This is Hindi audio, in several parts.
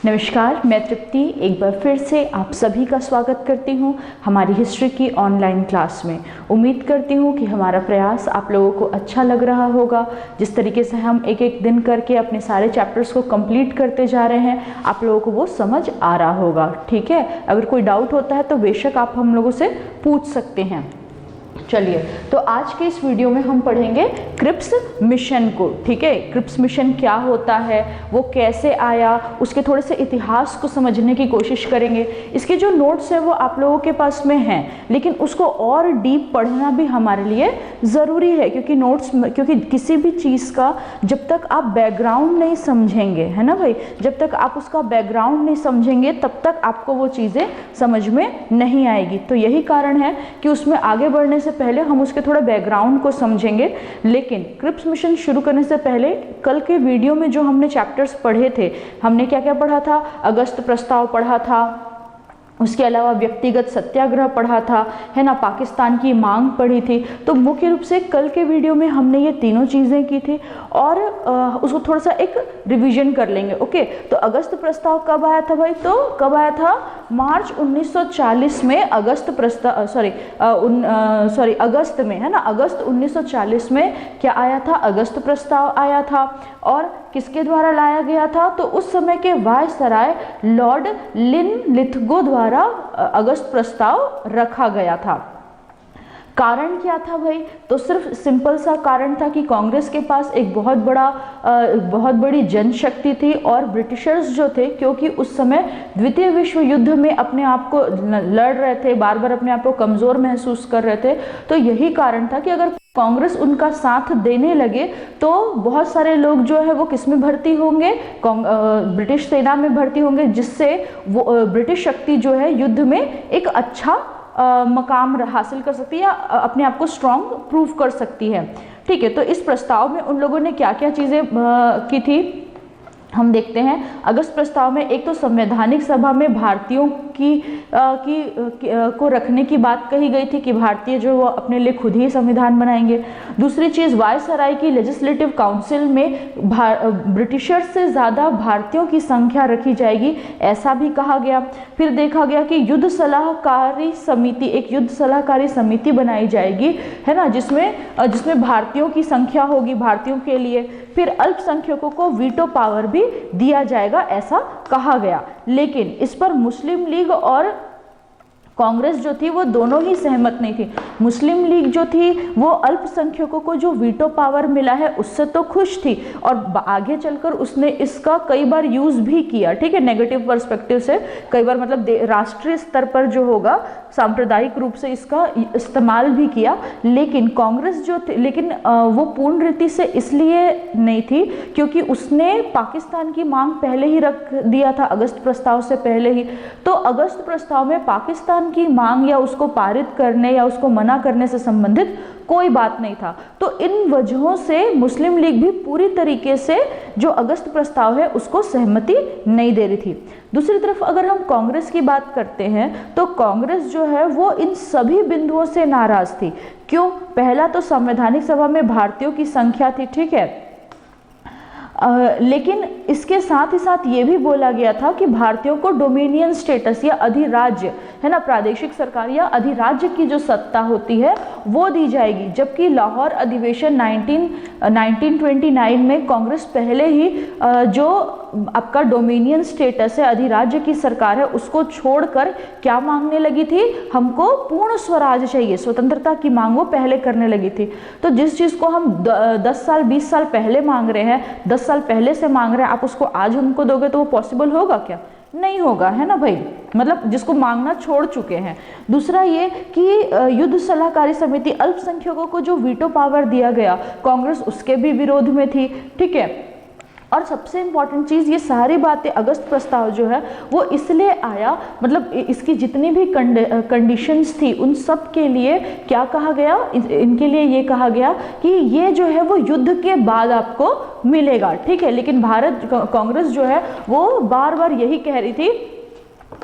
नमस्कार, मैं तृप्ति एक बार फिर से आप सभी का स्वागत करती हूँ हमारी हिस्ट्री की ऑनलाइन क्लास में। उम्मीद करती हूँ कि हमारा प्रयास आप लोगों को अच्छा लग रहा होगा। जिस तरीके से हम एक एक दिन करके अपने सारे चैप्टर्स को कंप्लीट करते जा रहे हैं, आप लोगों को वो समझ आ रहा होगा। ठीक है, अगर कोई डाउट होता है तो बेशक आप हम लोगों से पूछ सकते हैं। चलिए, तो आज के इस वीडियो में हम पढ़ेंगे क्रिप्स मिशन को। ठीक है, क्रिप्स मिशन क्या होता है, वो कैसे आया, उसके थोड़े से इतिहास को समझने की कोशिश करेंगे। इसके जो नोट्स हैं वो आप लोगों के पास में हैं, लेकिन उसको और डीप पढ़ना भी हमारे लिए ज़रूरी है, क्योंकि किसी भी चीज़ का जब तक आप बैकग्राउंड नहीं समझेंगे, है ना भाई, जब तक आप उसका बैकग्राउंड नहीं समझेंगे तब तक आपको वो चीज़ें समझ में नहीं आएगी। तो यही कारण है कि उसमें आगे बढ़ने से पहले हम उसके थोड़ा बैकग्राउंड को समझेंगे। लेकिन क्रिप्स मिशन शुरू करने से पहले कल के वीडियो में जो हमने चैप्टर्स पढ़े थे, हमने क्या क्या पढ़ा था? अगस्त प्रस्ताव पढ़ा था, उसके अलावा व्यक्तिगत सत्याग्रह पढ़ा था, है ना, पाकिस्तान की मांग पढ़ी थी। तो मुख्य रूप से कल के वीडियो में हमने ये तीनों चीज़ें की थी और उसको थोड़ा सा एक रिवीजन कर लेंगे। ओके, तो अगस्त प्रस्ताव कब आया था भाई? तो कब आया था? मार्च 1940 में अगस्त प्रस्ताव अगस्त में, है ना, अगस्त 1940 में क्या आया था? अगस्त प्रस्ताव आया था। और किसके द्वारा लाया गया था? तो उस समय के वायसराय लॉर्ड लिनलिथगो द्वारा अगस्त प्रस्ताव रखा गया था। कारण क्या था भाई? तो सिर्फ सिंपल सा कारण था कि कांग्रेस के पास एक बहुत बड़ी जनशक्ति थी और ब्रिटिशर्स जो थे, क्योंकि उस समय द्वितीय विश्व युद्ध में अपने आप को लड़ रहे थे, बार बार अपने आप को कमज़ोर महसूस कर रहे थे। तो यही कारण था कि अगर कांग्रेस उनका साथ देने लगे तो बहुत सारे लोग जो है वो किस में भर्ती होंगे? ब्रिटिश सेना में भर्ती होंगे, जिससे वो ब्रिटिश शक्ति जो है युद्ध में एक अच्छा मकाम हासिल कर सकती है या अपने आप को स्ट्रॉन्ग प्रूव कर सकती है। ठीक है, तो इस प्रस्ताव में उन लोगों ने क्या क्या चीज़ें की थी हम देखते हैं। अगस्त प्रस्ताव में एक तो संवैधानिक सभा में भारतीयों को रखने की बात कही गई थी कि भारतीय जो वो अपने लिए खुद ही संविधान बनाएंगे। दूसरी चीज़, वायसराय की लेजिस्लेटिव काउंसिल में ब्रिटिशर्स से ज़्यादा भारतीयों की संख्या रखी जाएगी, ऐसा भी कहा गया। फिर देखा गया कि युद्ध सलाहकारी समिति बनाई जाएगी, है ना, जिसमें भारतीयों की संख्या होगी, भारतीयों के लिए। फिर अल्पसंख्यकों को वीटो पावर भी दिया जाएगा, ऐसा कहा गया। लेकिन इस पर मुस्लिम लीग और कांग्रेस जो थी वो दोनों ही सहमत नहीं थी। मुस्लिम लीग जो थी वो अल्पसंख्यकों को जो वीटो पावर मिला है उससे तो खुश थी और आगे चलकर उसने इसका कई बार यूज़ भी किया। ठीक है, नेगेटिव पर्सपेक्टिव से कई बार, मतलब राष्ट्रीय स्तर पर जो होगा सांप्रदायिक रूप से इसका इस्तेमाल भी किया। लेकिन कांग्रेस जो थी, लेकिन वो पूर्ण रीति से इसलिए नहीं थी क्योंकि उसने पाकिस्तान की मांग पहले ही रख दिया था, अगस्त प्रस्ताव से पहले ही। तो अगस्त प्रस्ताव में पाकिस्तान की मांग या उसको पारित करने या उसको मना करने से संबंधित कोई बात नहीं था। तो इन वजहों से मुस्लिम लीग भी पूरी तरीके से जो अगस्त प्रस्ताव है उसको सहमति नहीं दे रही थी। दूसरी तरफ अगर हम कांग्रेस की बात करते हैं तो कांग्रेस जो है वो इन सभी बिंदुओं से नाराज थी। क्यों? पहला तो संवैधानिक सभा में भारतीयों की संख्या थी, ठीक है, लेकिन इसके साथ ही साथ ये भी बोला गया था कि भारतीयों को डोमिनियन स्टेटस या अधिराज्य, है ना, प्रादेशिक सरकार या अधिराज्य की जो सत्ता होती है वो दी जाएगी। जबकि लाहौर अधिवेशन 1929 में कांग्रेस पहले ही जो आपका डोमिनियन स्टेटस है, अधिराज्य की सरकार है, उसको छोड़कर क्या मांगने लगी थी? हमको पूर्ण स्वराज चाहिए, स्वतंत्रता की मांग वो पहले करने लगी थी। तो जिस चीज़ को हम 10 साल 20 साल पहले मांग रहे हैं, 10 साल पहले से मांग रहे हैं, आप उसको आज हमको दोगे तो वो पॉसिबल होगा क्या? नहीं होगा, है ना भाई, मतलब जिसको मांगना छोड़ चुके हैं। दूसरा ये कि युद्ध सलाहकारी समिति, अल्पसंख्यकों को जो वीटो पावर दिया गया, कांग्रेस उसके भी विरोध में थी। ठीक है, और सबसे इम्पॉर्टेंट चीज़, ये सारी बातें, अगस्त प्रस्ताव जो है वो इसलिए आया, मतलब इसकी जितनी भी कंडीशंस थी उन सब के लिए क्या कहा गया? इनके लिए ये कहा गया कि ये जो है वो युद्ध के बाद आपको मिलेगा। ठीक है, लेकिन कांग्रेस जो है वो बार बार यही कह रही थी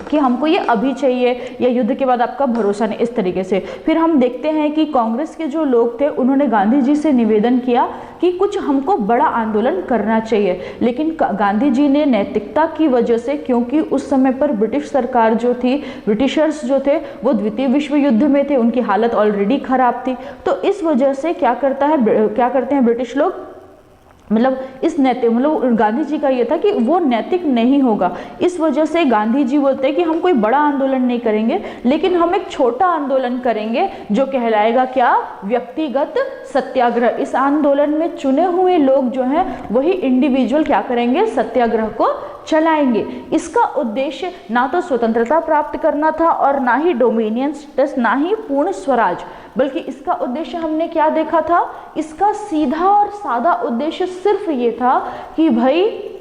कि हमको ये अभी चाहिए या युद्ध के बाद आपका भरोसा नहीं, इस तरीके से। फिर हम देखते हैं कि कांग्रेस के जो लोग थे उन्होंने गांधी जी से निवेदन किया कि कुछ हमको बड़ा आंदोलन करना चाहिए, लेकिन गांधी जी ने नैतिकता की वजह से, क्योंकि उस समय पर ब्रिटिश सरकार जो थी, ब्रिटिशर्स जो थे वो द्वितीय विश्व युद्ध में थे, उनकी हालत ऑलरेडी खराब थी, तो इस वजह से क्या करते हैं ब्रिटिश लोग, मतलब इस नैतिक, मतलब गांधी जी का ये था कि वो नैतिक नहीं होगा। इस वजह से गांधी जी बोलते हैं कि हम कोई बड़ा आंदोलन नहीं करेंगे, लेकिन हम एक छोटा आंदोलन करेंगे जो कहलाएगा क्या, व्यक्तिगत सत्याग्रह। इस आंदोलन में चुने हुए लोग जो हैं वही इंडिविजुअल क्या करेंगे, सत्याग्रह को चलाएंगे। इसका उद्देश्य ना तो स्वतंत्रता प्राप्त करना था और ना ही डोमिनियन स्टेटस, ना ही पूर्ण स्वराज, बल्कि इसका उद्देश्य हमने क्या देखा था, इसका सीधा और सादा उद्देश्य सिर्फ ये था कि भाई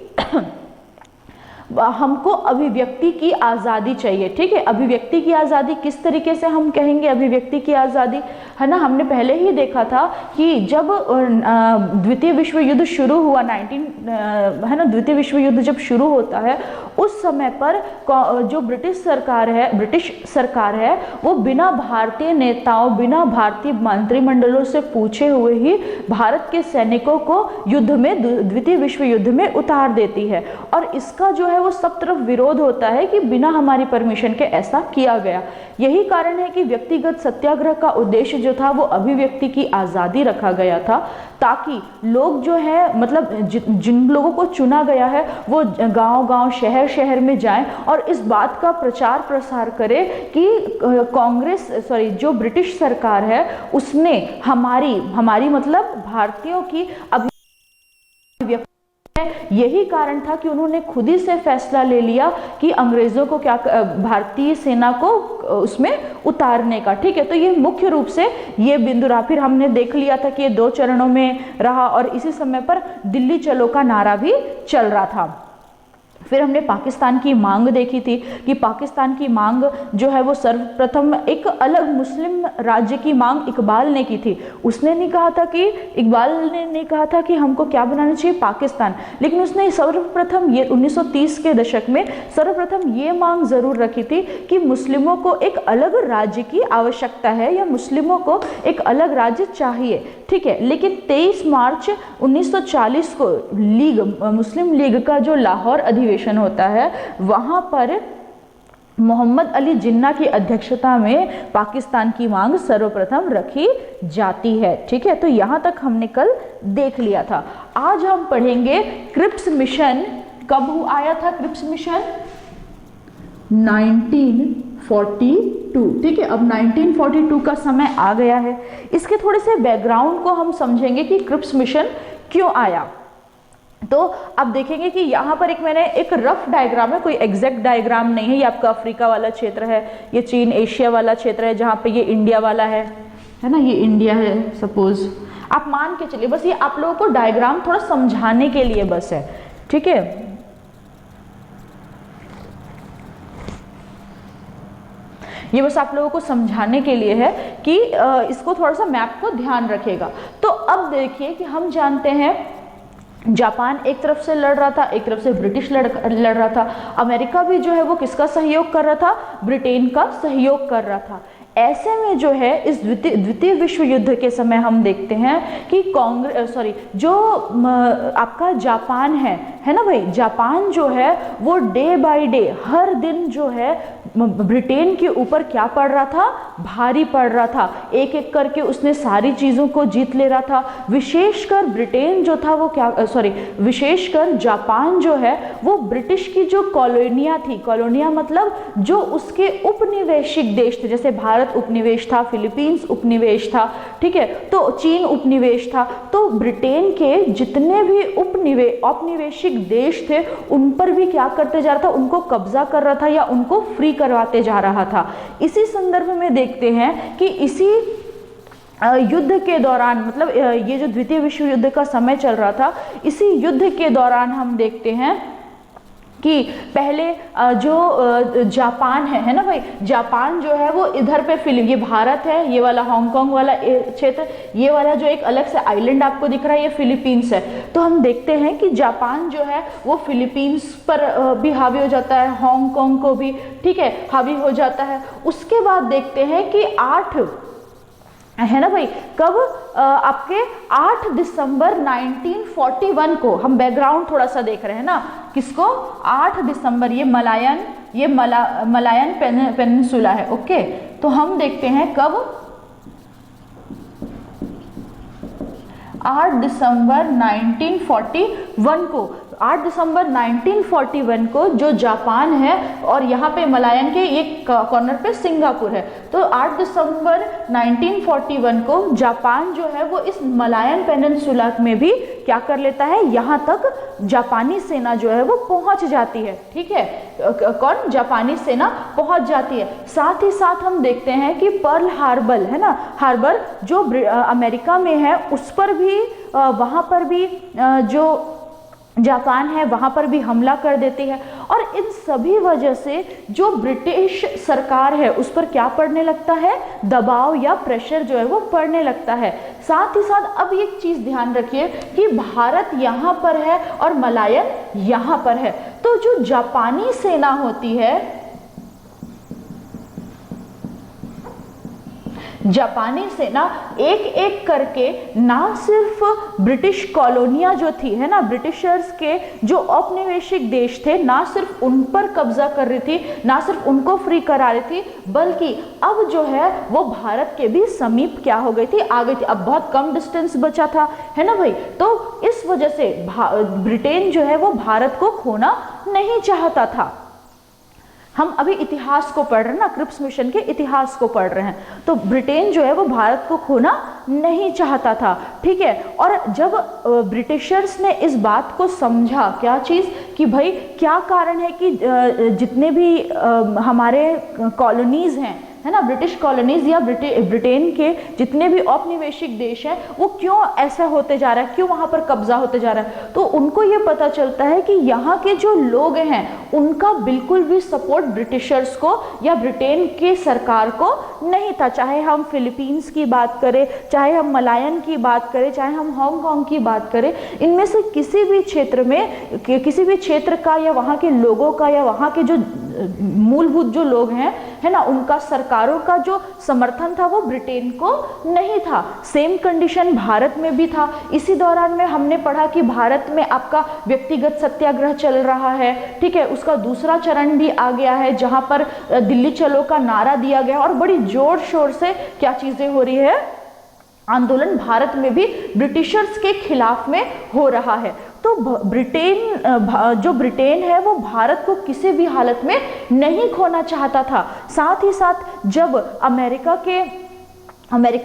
हमको अभिव्यक्ति की आज़ादी चाहिए। ठीक है, अभिव्यक्ति की आज़ादी किस तरीके से हम कहेंगे अभिव्यक्ति की आज़ादी, है ना, हमने पहले ही देखा था कि जब द्वितीय विश्व युद्ध शुरू हुआ, द्वितीय विश्व युद्ध जब शुरू होता है उस समय पर जो ब्रिटिश सरकार है वो बिना भारतीय नेताओं, बिना भारतीय मंत्रिमंडलों से पूछे हुए ही भारत के सैनिकों को युद्ध में, द्वितीय विश्व युद्ध में उतार देती है। और इसका जो है वो सब तरफ विरोध होता है कि बिना हमारी परमिशन के ऐसा किया गया। यही कारण है कि व्यक्तिगत सत्याग्रह का उद्देश्य जो था वो अभिव्यक्ति की आज़ादी रखा गया था, ताकि लोग जो है, मतलब जिन लोगों को चुना गया है वो गांव-गांव, शहर-शहर में जाएं और इस बात का प्रचार प्रसार करें कि जो ब्रिटिश सरकार है उसने हमारी मतलब भारतीयों की अभिव्यक्ति। यही कारण था कि उन्होंने खुद ही से फैसला ले लिया कि अंग्रेजों को भारतीय सेना को उसमें उतारने का। ठीक है, तो ये मुख्य रूप से ये बिंदु रहा। फिर हमने देख लिया था कि ये 2 चरणों में रहा और इसी समय पर दिल्ली चलो का नारा भी चल रहा था। फिर हमने पाकिस्तान की मांग देखी थी कि पाकिस्तान की मांग जो है वो सर्वप्रथम एक अलग मुस्लिम राज्य की मांग इकबाल ने की थी। उसने नहीं कहा था कि, इकबाल ने नहीं कहा था कि हमको क्या बनाना चाहिए, पाकिस्तान, लेकिन उसने सर्वप्रथम ये 1930 के दशक में सर्वप्रथम ये मांग जरूर रखी थी कि मुस्लिमों को एक अलग राज्य की आवश्यकता है या मुस्लिमों को एक अलग राज्य चाहिए। ठीक है, लेकिन 23 मार्च 1940 को मुस्लिम लीग का जो लाहौर अधिवेशन होता है वहां पर मोहम्मद अली जिन्ना की अध्यक्षता में पाकिस्तान की मांग सर्वप्रथम रखी जाती है। ठीक है, तो यहां तक हमने कल देख लिया था। आज हम पढ़ेंगे क्रिप्स मिशन कब आया था। Cripps mission 1942। ठीक है, अब 1942 का समय आ गया है। इसके थोड़े से बैकग्राउंड को हम समझेंगे कि क्रिप्स मिशन क्यों आया। तो आप देखेंगे कि यहाँ पर मैंने एक रफ डायग्राम है, कोई एग्जैक्ट डायग्राम नहीं है। ये आपका अफ्रीका वाला क्षेत्र है, ये चीन एशिया वाला क्षेत्र है, जहाँ पे ये इंडिया वाला है ना, ये इंडिया है सपोज, आप मान के चलिए। बस ये आप लोगों को डायग्राम थोड़ा समझाने के लिए बस है। ठीक है, ये बस आप लोगों को समझाने के लिए है कि इसको थोड़ा सा मैप को ध्यान रखेगा। तो अब देखिए कि हम जानते हैं जापान एक तरफ से लड़ रहा था, एक तरफ से ब्रिटिश लड़ रहा था। अमेरिका भी जो है वो किसका सहयोग कर रहा था, ब्रिटेन का सहयोग कर रहा था। ऐसे में जो है इस द्वितीय विश्व युद्ध के समय हम देखते हैं कि जो आपका जापान है ना भाई, जापान जो है वो डे बाय डे, हर दिन जो है ब्रिटेन के ऊपर क्या पड़ रहा था, भारी पड़ रहा था। एक एक करके उसने सारी चीज़ों को जीत ले रहा था। विशेषकर ब्रिटेन जो था वो विशेषकर जापान जो है वो ब्रिटिश की जो कॉलोनियाँ थी, कॉलोनियाँ मतलब जो उसके उपनिवेशिक देश थे, जैसे भारत उपनिवेश था, फिलीपींस उपनिवेश था, ठीक है, तो चीन उपनिवेश था। तो ब्रिटेन के जितने भी औपनिवेशिक देश थे उन पर भी क्या करते जा रहा था, उनको कब्जा कर रहा था या उनको फ्री करवाते जा रहा था। इसी संदर्भ में देखते हैं कि इसी युद्ध के दौरान, मतलब ये जो द्वितीय विश्व युद्ध का समय चल रहा था, इसी युद्ध के दौरान हम देखते हैं कि पहले जो जापान है ना भाई, जापान जो है वो इधर पे ये भारत है, ये वाला हांगकांग वाला क्षेत्र, ये वाला जो एक अलग से आइलैंड आपको दिख रहा है ये फिलीपींस है। तो हम देखते हैं कि जापान जो है वो फिलीपींस पर भी हावी हो जाता है, हांगकांग को भी, ठीक है, हावी हो जाता है। उसके बाद देखते हैं कि 8 है ना भाई, कब आपके 8 दिसंबर 1941 को, हम बैकग्राउंड थोड़ा सा देख रहे हैं ना, किसको, 8 दिसंबर, ये मलायन पेनिनसुला है, ओके। तो हम देखते हैं कब, 8 दिसंबर 1941 को, 8 दिसंबर 1941 को जो जापान है और यहाँ पे मलायन के एक कॉर्नर पे सिंगापुर है, तो 8 दिसंबर 1941 को जापान जो है वो इस मलायन पेनिनसुला में भी क्या कर लेता है, यहाँ तक जापानी सेना जो है वो पहुँच जाती है, ठीक है, कौन, जापानी सेना पहुँच जाती है। साथ ही साथ हम देखते हैं कि पर्ल हार्बर है ना, हार्बर जो अमेरिका में है, उस पर भी वहाँ पर भी जो जापान है वहाँ पर भी हमला कर देती है। और इन सभी वजह से जो ब्रिटिश सरकार है उस पर क्या पड़ने लगता है, दबाव या प्रेशर जो है वो पड़ने लगता है। साथ ही साथ अब एक चीज़ ध्यान रखिए कि भारत यहाँ पर है और मलायन यहाँ पर है, तो जो जापानी सेना होती है, जापानी सेना एक एक करके ना सिर्फ ब्रिटिश कॉलोनियां जो थी है ना, ब्रिटिशर्स के जो औपनिवेशिक देश थे, ना सिर्फ उन पर कब्जा कर रही थी, ना सिर्फ उनको फ्री करा रही थी, बल्कि अब जो है वो भारत के भी समीप क्या हो गई थी, आ गई थी। अब बहुत कम डिस्टेंस बचा था, है ना भाई। तो इस वजह से ब्रिटेन जो है वो भारत को खोना नहीं चाहता था। हम अभी इतिहास को पढ़ रहे हैं ना, क्रिप्स मिशन के इतिहास को पढ़ रहे हैं, तो ब्रिटेन जो है वो भारत को खोना नहीं चाहता था, ठीक है। और जब ब्रिटिशर्स ने इस बात को समझा, क्या चीज़, कि भाई क्या कारण है कि जितने भी हमारे कॉलोनीज़ हैं, है ना, ब्रिटिश कॉलोनीज या ब्रिटेन के जितने भी औपनिवेशिक देश हैं वो क्यों ऐसा होते जा रहा है, क्यों वहाँ पर कब्जा होते जा रहा है, तो उनको ये पता चलता है कि यहाँ के जो लोग हैं उनका बिल्कुल भी सपोर्ट ब्रिटिशर्स को या ब्रिटेन के सरकार को नहीं था। चाहे हम फिलीपींस की बात करें, चाहे हम मलायन की बात करें, चाहे हम हांगकांग की बात करें, इनमें से किसी भी क्षेत्र में, किसी भी क्षेत्र का या वहाँ के लोगों का या वहाँ के जो मूलभूत जो लोग हैं, है ना, उनका सरकारों का जो समर्थन था वो ब्रिटेन को नहीं था। सेम कंडीशन भारत में भी था। इसी दौरान में हमने पढ़ा कि भारत में आपका व्यक्तिगत सत्याग्रह चल रहा है, ठीक है, उसका दूसरा चरण भी आ गया है जहां पर दिल्ली चलो का नारा दिया गया और बड़ी जोर शोर से क्या चीजें हो रही है, आंदोलन भारत में भी ब्रिटिशर्स के खिलाफ में हो रहा है। तो जो ब्रिटेन है वो भारत को किसी भी हालत में नहीं खोना चाहता था। साथ ही साथ जब अमेरिका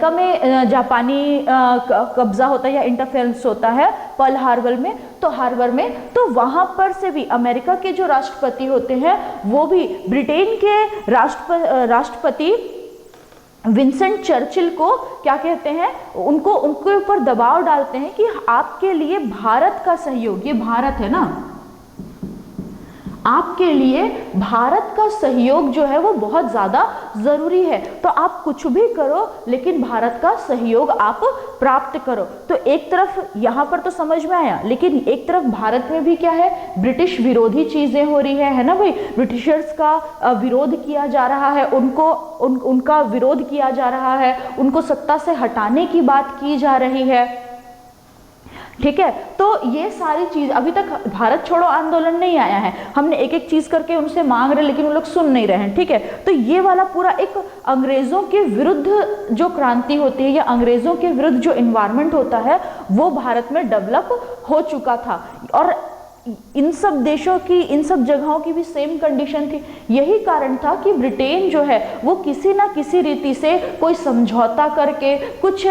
में जापानी कब्जा होता है या इंटरफेरेंस होता है पर्ल हार्बर में, तो वहाँ पर से भी अमेरिका के जो राष्ट्रपति होते हैं वो भी ब्रिटेन के राष्ट्रपति विंसेंट चर्चिल को क्या कहते हैं, उनके ऊपर दबाव डालते हैं कि आपके लिए भारत का सहयोग, ये भारत है ना, आपके लिए भारत का सहयोग जो है वो बहुत ज़्यादा ज़रूरी है, तो आप कुछ भी करो लेकिन भारत का सहयोग आप प्राप्त करो। तो एक तरफ यहाँ पर तो समझ में आया, लेकिन एक तरफ भारत में भी क्या है, ब्रिटिश विरोधी चीज़ें हो रही है ना भाई, ब्रिटिशर्स का विरोध किया जा रहा है, उनका विरोध किया जा रहा है, उनको सत्ता से हटाने की बात की जा रही है, ठीक है। तो ये सारी चीज, अभी तक भारत छोड़ो आंदोलन नहीं आया है, हमने एक एक चीज करके उनसे मांग रहे लेकिन वो लोग सुन नहीं रहे हैं, ठीक है। तो ये वाला पूरा एक अंग्रेजों के विरुद्ध जो क्रांति होती है या अंग्रेजों के विरुद्ध जो इन्वायरमेंट होता है वो भारत में डेवलप हो चुका था। और इन सब देशों की, इन सब जगहों की भी सेम कंडीशन थी। यही कारण था कि ब्रिटेन जो है वो किसी ना किसी रीति से कोई समझौता करके, कुछ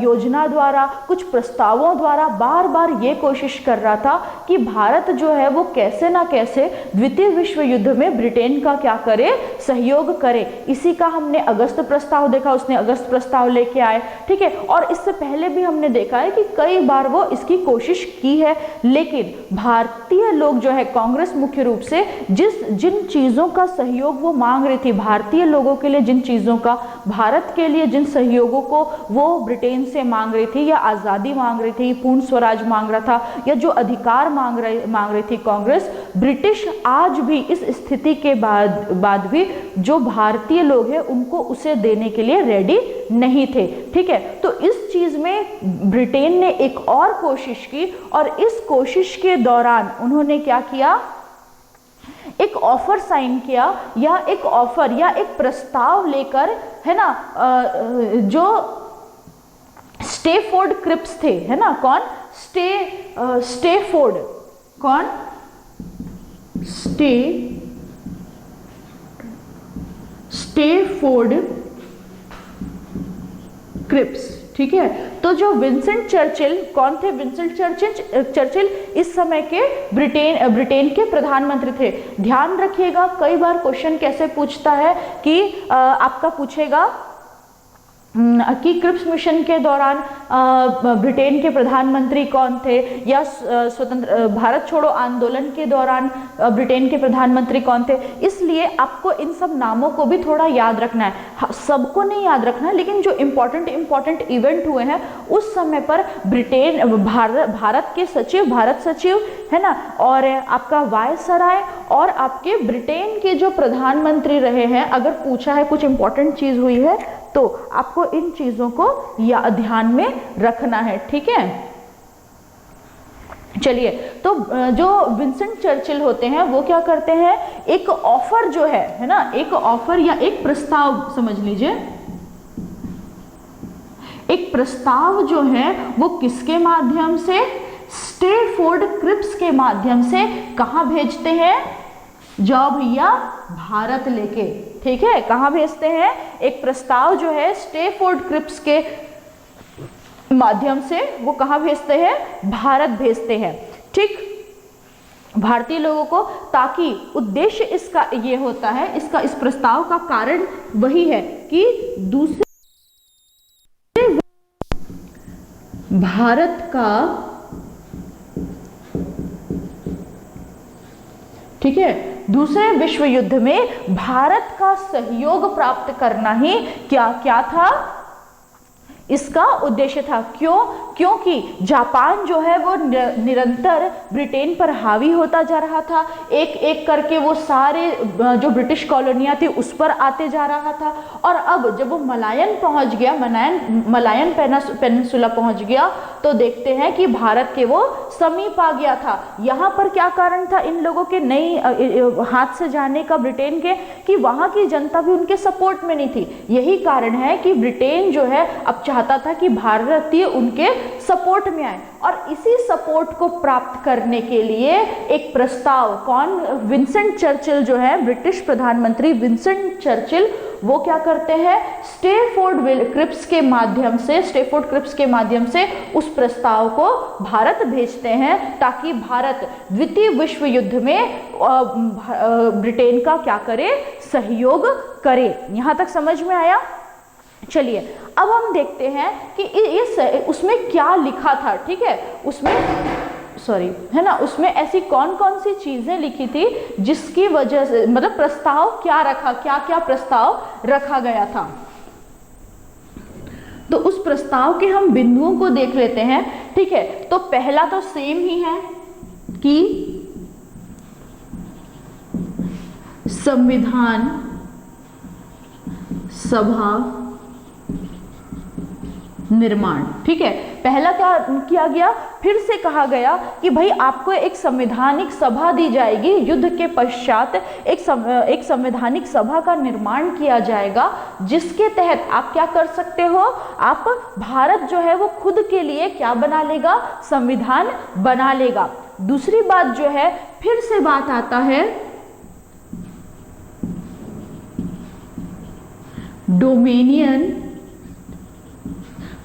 योजना द्वारा, कुछ प्रस्तावों द्वारा बार बार ये कोशिश कर रहा था कि भारत जो है वो कैसे ना कैसे द्वितीय विश्व युद्ध में ब्रिटेन का क्या करे, सहयोग करे। इसी का हमने अगस्त प्रस्ताव देखा, उसने अगस्त प्रस्ताव लेके आए, ठीक है। और इससे पहले भी हमने देखा है कि कई बार वो इसकी कोशिश की है, लेकिन भारतीय लोग जो है, कांग्रेस मुख्य रूप से जिन चीज़ों का सहयोग वो मांग रही थी, भारतीय लोगों के लिए जिन चीज़ों का, भारत के लिए जिन सहयोगों को वो ब्रिटेन से मांग रही थी, या आज़ादी मांग रही थी, पूर्ण स्वराज मांग रहा था, या जो अधिकार मांग रही थी कांग्रेस, ब्रिटिश आज भी इस स्थिति के बाद भी जो भारतीय लोग हैं उनको उसे देने के लिए रेडी नहीं थे। ठीक है, तो इस चीज में ब्रिटेन ने एक और कोशिश की, और इस कोशिश के दौरान उन्होंने क्या किया, एक ऑफर साइन किया, या एक ऑफर या एक प्रस्ताव लेकर, है ना, जो स्टेफोर्ड क्रिप्स थे, है ना, कौन, स्टेफोर्ड, कौन, स्टेफोर्ड क्रिप्स। ठीक है, तो जो विंसेंट चर्चिल, कौन थे विंसेंट चर्चिल? इस समय के ब्रिटेन के प्रधानमंत्री थे। ध्यान रखिएगा, कई बार क्वेश्चन कैसे पूछता है कि आपका पूछेगा कि क्रिप्स मिशन के दौरान ब्रिटेन के प्रधानमंत्री कौन थे, या स्वतंत्र भारत छोड़ो आंदोलन के दौरान ब्रिटेन के प्रधानमंत्री कौन थे। इसलिए आपको इन सब नामों को भी थोड़ा याद रखना है, सबको नहीं याद रखना है, लेकिन जो इम्पोर्टेंट इवेंट हुए हैं उस समय पर भारत के सचिव, भारत सचिव, है ना, और आपका वायसराय और आपके ब्रिटेन के जो प्रधानमंत्री रहे हैं, अगर पूछा है कुछ इंपॉर्टेंट चीज हुई है तो आपको इन चीजों को ध्यान में रखना है। ठीक है, चलिए, तो जो विंसेंट चर्चिल होते हैं वो क्या करते हैं, एक ऑफर जो है ना, एक ऑफर या एक प्रस्ताव समझ लीजिए, एक प्रस्ताव जो है वो किसके माध्यम से, स्टेफोर्ड क्रिप्स के माध्यम से कहां भेजते हैं, जाओ भैया भारत लेके। ठीक है, कहां भेजते हैं, एक प्रस्ताव जो है स्टेफोर्ड क्रिप्स के माध्यम से वो कहां भेजते हैं, भारत भेजते हैं। ठीक, भारतीय लोगों को, ताकि उद्देश्य इसका ये होता है, इस प्रस्ताव का कारण वही है कि दूसरे भारत का, ठीक है, दूसरे विश्व युद्ध में भारत का सहयोग प्राप्त करना ही क्या था, इसका उद्देश्य था। क्यों? क्योंकि जापान जो है वो निरंतर ब्रिटेन पर हावी होता जा रहा था, एक एक करके वो सारे जो ब्रिटिश कॉलोनियां थी उस पर आते जा रहा था, और अब जब वो मलायन पहुंच गया, मलायन पेनिनसुला पहुंच गया, तो देखते हैं कि भारत के वो समीप आ गया था। यहाँ पर क्या कारण था इन लोगों के नई हाथ से जाने का ब्रिटेन के, कि वहाँ की जनता भी उनके सपोर्ट में नहीं थी। यही कारण है कि ब्रिटेन जो है अब चाहता था कि भारतीय उनके सपोर्ट में आए, और इसी सपोर्ट को प्राप्त करने के लिए एक प्रस्ताव, कौन, विंसेंट चर्चिल जो है, ब्रिटिश प्रधानमंत्री विंसेंट चर्चिल, वो क्या करते हैं, स्टेफोर्ड क्रिप्स के माध्यम से उस प्रस्ताव को भारत भेजते हैं, ताकि भारत द्वितीय विश्व युद्ध में ब्रिटेन का क्या करे, सहयोग करे। यहां तक समझ में आया? चलिए, अब हम देखते हैं कि उसमें क्या लिखा था। ठीक है, उसमें है ना, उसमें ऐसी कौन कौन सी चीजें लिखी थी जिसकी वजह से, मतलब प्रस्ताव क्या प्रस्ताव रखा गया था। तो उस प्रस्ताव के हम बिंदुओं को देख लेते हैं। ठीक है, तो पहला तो सेम ही है कि संविधान सभा निर्माण। ठीक है, पहला क्या किया गया, फिर से कहा गया कि भाई आपको एक संवैधानिक सभा दी जाएगी, युद्ध के पश्चात एक संवैधानिक सभा का निर्माण किया जाएगा, जिसके तहत आप क्या कर सकते हो, आप भारत जो है वो खुद के लिए क्या बना लेगा, संविधान बना लेगा। दूसरी बात जो है, फिर से बात आता है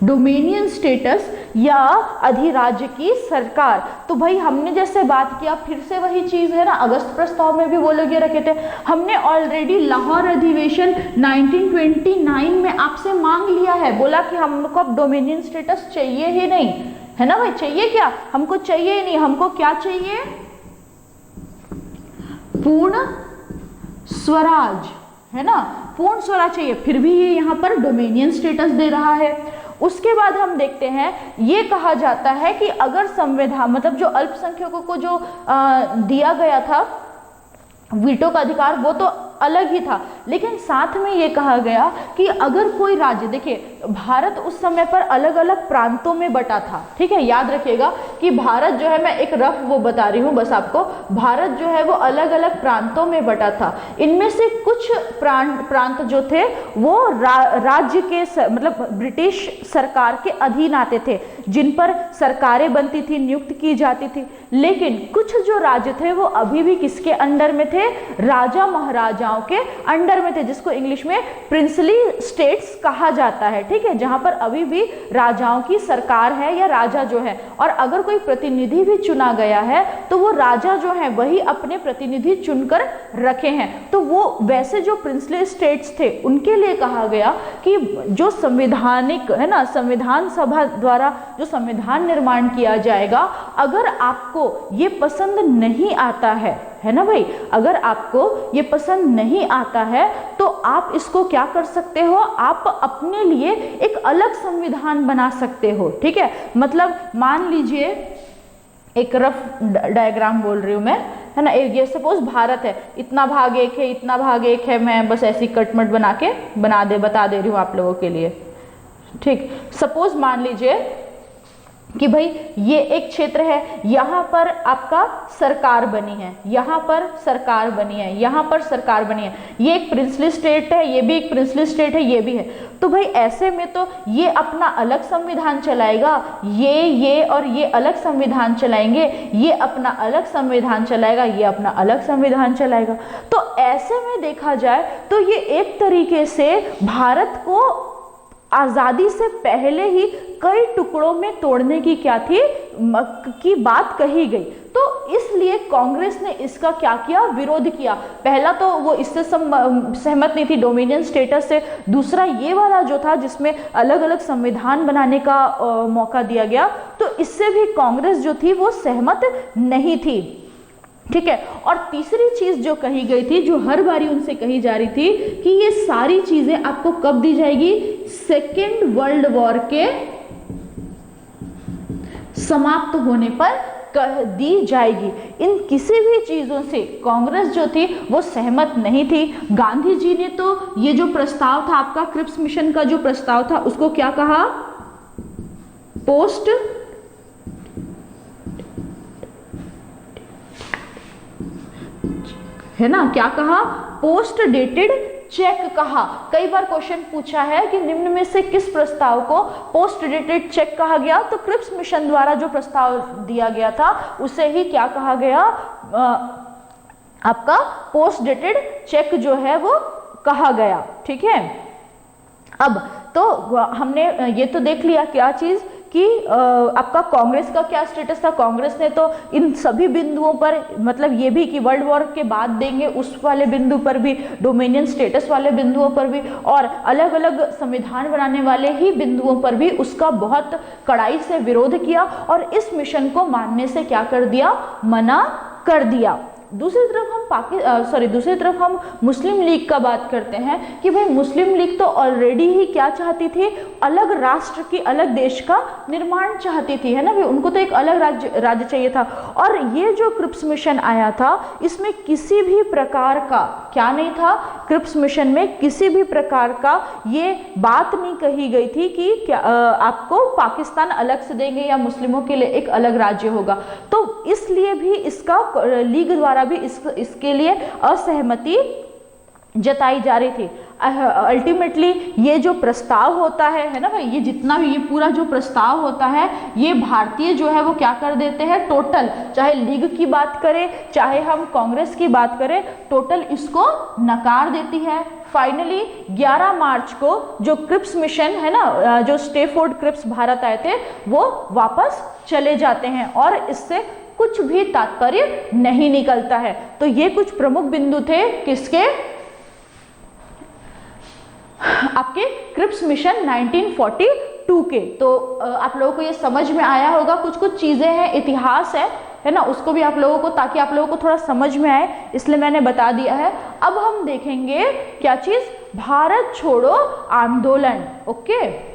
डोमेनियन स्टेटस या अधिराज्य की सरकार। तो भाई हमने जैसे बात किया, फिर से वही चीज है ना, अगस्त प्रस्ताव में भी वो लोग ये रखे थे। हमने ऑलरेडी लाहौर अधिवेशन 1929 में आपसे मांग लिया है, बोला कि हमको अब डोमेनियन स्टेटस चाहिए ही नहीं। है ना भाई, चाहिए क्या, हमको चाहिए नहीं, हमको क्या चाहिए, पूर्ण स्वराज, है ना, पूर्ण स्वराज चाहिए। फिर भी ये यहाँ पर डोमिनियन स्टेटस दे रहा है। उसके बाद हम देखते हैं, ये कहा जाता है कि अगर संविधान मतलब जो अल्पसंख्यकों को जो दिया गया था वीटो का अधिकार, वो तो अलग ही था, लेकिन साथ में ये कहा गया कि अगर कोई राज्य, देखिए भारत उस समय पर अलग अलग प्रांतों में बटा था, ठीक है, याद रखिएगा कि भारत जो है, मैं एक रफ वो बता रही हूँ बस आपको, भारत जो है वो अलग अलग प्रांतों में बटा था। इनमें से कुछ प्रांत जो थे वो राज्य के मतलब ब्रिटिश सरकार के अधीन आते थे, जिन पर सरकारें बनती थी, नियुक्त की जाती थी। लेकिन कुछ जो राज्य थे वो अभी भी किसके अंडर में थे, राजा महाराजाओं के अंडर में थे, जिसको इंग्लिश में प्रिंसली स्टेट्स कहा जाता है, ठीक है, जहां पर अभी भी राजाओं की सरकार है या राजा जो है, और अगर कोई प्रतिनिधि भी चुना गया है तो वो राजा जो है वही अपने प्रतिनिधि चुनकर रखे हैं। तो वो वैसे जो प्रिंसली स्टेट्स थे उनके लिए कहा गया कि जो संवैधानिक है ना, संविधान सभा द्वारा जो संविधान निर्माण किया जाएगा, अगर आपको ये पसंद नहीं आता है ना भाई, अगर आपको ये पसंद नहीं आता है तो आप इसको क्या कर सकते हो, आप अपने लिए एक अलग संविधान बना सकते हो, ठीक है। मतलब मान लीजिए, एक रफ डायग्राम बोल रही हूं मैं, है ना, ये सपोज भारत है, इतना भाग एक है, इतना भाग एक है, मैं बस ऐसी कटमट बता दे रही हूँ आप लोगों के लिए, ठीक। सपोज मान लीजिए कि भाई ये एक क्षेत्र है, यहाँ पर आपका सरकार बनी है, यहाँ पर सरकार बनी है, यहाँ पर सरकार बनी है, ये एक प्रिंसली स्टेट है, ये भी एक प्रिंसली स्टेट है, ये भी है। तो भाई ऐसे में तो ये अपना अलग संविधान चलाएगा, ये और ये अलग संविधान चलाएंगे, ये अपना अलग संविधान चलाएगा, ये अपना अलग संविधान चलाएगा। तो ऐसे में देखा जाए तो ये एक तरीके से भारत को आजादी से पहले ही कई टुकड़ों में तोड़ने की क्या थी की बात कही गई। तो इसलिए कांग्रेस ने इसका क्या किया, विरोध किया। पहला तो वो इससे सहमत नहीं थी, डोमिनियन स्टेटस से। दूसरा ये वाला जो था जिसमें अलग अलग संविधान बनाने का मौका दिया गया, तो इससे भी कांग्रेस जो थी वो सहमत नहीं थी, ठीक है। और तीसरी चीज जो कही गई थी, जो हर बारी उनसे कही जा रही थी, कि ये सारी चीजें आपको कब दी जाएगी, सेकेंड वर्ल्ड वॉर के समाप्त होने पर दी जाएगी। इन किसी भी चीजों से कांग्रेस जो थी वो सहमत नहीं थी। गांधी जी ने तो ये जो प्रस्ताव था आपका क्रिप्स मिशन का जो प्रस्ताव था, उसको क्या कहा, पोस्ट है ना, क्या कहा, पोस्ट डेटेड चेक कहा। कई बार क्वेश्चन पूछा है कि निम्न में से किस प्रस्ताव को पोस्ट डेटेड चेक कहा गया, तो क्रिप्स मिशन द्वारा जो प्रस्ताव दिया गया था उसे ही क्या कहा गया, आपका पोस्ट डेटेड चेक जो है वो कहा गया, ठीक है। अब तो हमने ये तो देख लिया क्या चीज कि आपका कांग्रेस का क्या स्टेटस था। कांग्रेस ने तो इन सभी बिंदुओं पर, मतलब ये भी कि वर्ल्ड वॉर के बाद देंगे उस वाले बिंदु पर भी, डोमिनियन स्टेटस वाले बिंदुओं पर भी, और अलग अलग संविधान बनाने वाले ही बिंदुओं पर भी उसका बहुत कड़ाई से विरोध किया और इस मिशन को मानने से क्या कर दिया, मना कर दिया। दूसरी तरफ हम मुस्लिम लीग का बात करते हैं कि भाई मुस्लिम लीग तो ऑलरेडी ही क्या चाहती थी, अलग राष्ट्र की, अलग देश का निर्माण चाहती थी, है ना भाई, उनको तो एक अलग राज्य चाहिए था। और ये जो क्रिप्स मिशन आया था, इसमें किसी भी प्रकार का क्या नहीं था, क्रिप्स मिशन में किसी भी प्रकार का ये बात नहीं कही गई थी कि क्या आपको पाकिस्तान अलग से देंगे या मुस्लिमों के लिए एक अलग राज्य होगा। तो इसलिए भी इसका लीग द्वारा भी इसके लिए असहमति जताई जा रही थी। अल्टीमेटली ये जो प्रस्ताव होता है ना भाई, ये जितना भी ये पूरा जो प्रस्ताव होता है, ये भारतीय जो है वो क्या कर देते हैं, टोटल, चाहे लीग की बात करें चाहे हम कांग्रेस की बात करें, टोटल इसको नकार देती है। फाइनली 11 मार्च को जो क्रिप्स मिशन है ना, जो स्टेफोर्ड क्रिप्स भारत आए थे, वो वापस चले जाते हैं और इससे कुछ भी तात्पर्य नहीं निकलता है। तो ये कुछ प्रमुख बिंदु थे किसके, आपके क्रिप्स मिशन टू के। तो आप लोगों को ये समझ में आया होगा, कुछ कुछ चीजें हैं, इतिहास है ना, उसको भी आप लोगों को, ताकि आप लोगों को थोड़ा समझ में आए, इसलिए मैंने बता दिया है। अब हम देखेंगे क्या चीज, भारत छोड़ो आंदोलन। ओके।